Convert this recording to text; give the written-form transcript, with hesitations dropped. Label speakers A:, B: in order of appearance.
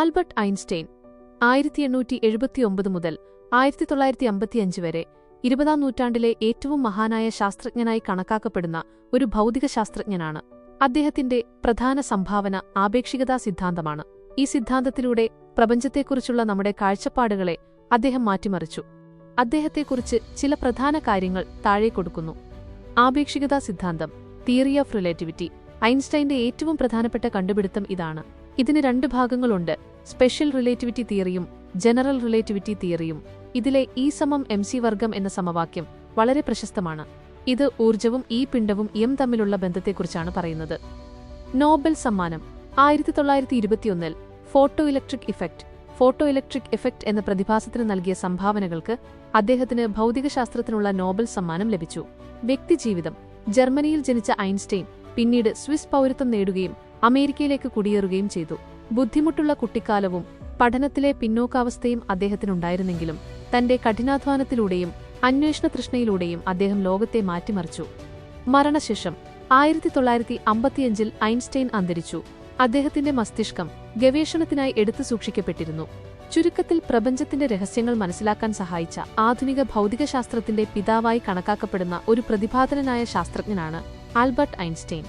A: Albert Einstein 1879 മുതൽ 1955 വരെ 20-ാം നൂറ്റാണ്ടിലെ ഏറ്റവും മഹാനായ ശാസ്ത്രജ്ഞനായി കണക്കാക്കപ്പെടുന്ന ഒരു ഭൗതികശാസ്ത്രജ്ഞനാണ്. അദ്ദേഹത്തിന്റെ പ്രധാന സംഭാവന ആപേക്ഷികതാ സിദ്ധാന്തമാണ്. ഈ സിദ്ധാന്തത്തിലൂടെ പ്രപഞ്ചത്തെക്കുറിച്ചുള്ള നമ്മുടെ കാഴ്ചപ്പാടുകളെ അദ്ദേഹം മാറ്റിമറിച്ചു. അദ്ദേഹത്തെക്കുറിച്ച് ചില പ്രധാന കാര്യങ്ങൾ താഴെ കൊടുക്കുന്നു. ആപേക്ഷികതാ സിദ്ധാന്തം, തിയറി ഓഫ് റിലേറ്റിവിറ്റി. ഐൻസ്റ്റൈന്റെ ഏറ്റവും പ്രധാനപ്പെട്ട കണ്ടുപിടുത്തം ഇതാണ്. ഇതിന് രണ്ട് ഭാഗങ്ങളുണ്ട്: സ്പെഷ്യൽ റിലേറ്റിവിറ്റി തിയറിയും ജനറൽ റിലേറ്റിവിറ്റി തിയറിയും. ഇതിലെ E=mc വർഗം എന്ന സമവാക്യം വളരെ പ്രശസ്തമാണ്. ഇത് ഊർജവും ഈ പിണ്ഡവും തമ്മിലുള്ള ബന്ധത്തെക്കുറിച്ചാണ് പറയുന്നത്. നോബൽ സമ്മാനം 1921 ഫോട്ടോ ഇലക്ട്രിക് ഇഫക്റ്റ് എന്ന പ്രതിഭാസത്തിന് നൽകിയ സംഭാവനകൾക്ക് അദ്ദേഹത്തിന് ഭൗതികശാസ്ത്രത്തിനുള്ള നോബൽ സമ്മാനം ലഭിച്ചു. വ്യക്തിജീവിതം. ജർമ്മനിയിൽ ജനിച്ച ഐൻസ്റ്റൈൻ പിന്നീട് സ്വിസ് പൗരത്വം നേടുകയും അമേരിക്കയിലേക്ക് കുടിയേറുകയും ചെയ്തു. ബുദ്ധിമുട്ടുള്ള കുട്ടിക്കാലവും പഠനത്തിലെ പിന്നോക്കാവസ്ഥയും അദ്ദേഹത്തിനുണ്ടായിരുന്നെങ്കിലും തന്റെ കഠിനാധ്വാനത്തിലൂടെയും അന്വേഷണ തൃഷ്ണയിലൂടെയും അദ്ദേഹം ലോകത്തെ മാറ്റിമറിച്ചു. മരണശേഷം 1955 ഐൻസ്റ്റൈൻ അന്തരിച്ചു. അദ്ദേഹത്തിന്റെ മസ്തിഷ്കം ഗവേഷണത്തിനായി എടുത്തു സൂക്ഷിക്കപ്പെട്ടിരുന്നു. ചുരുക്കത്തിൽ, പ്രപഞ്ചത്തിന്റെ രഹസ്യങ്ങൾ മനസ്സിലാക്കാൻ സഹായിച്ച ആധുനിക ഭൗതികശാസ്ത്രത്തിന്റെ പിതാവായി കണക്കാക്കപ്പെടുന്ന ഒരു പ്രതിഭാധനനായ ശാസ്ത്രജ്ഞനാണ് ആൽബർട്ട് ഐൻസ്റ്റൈൻ.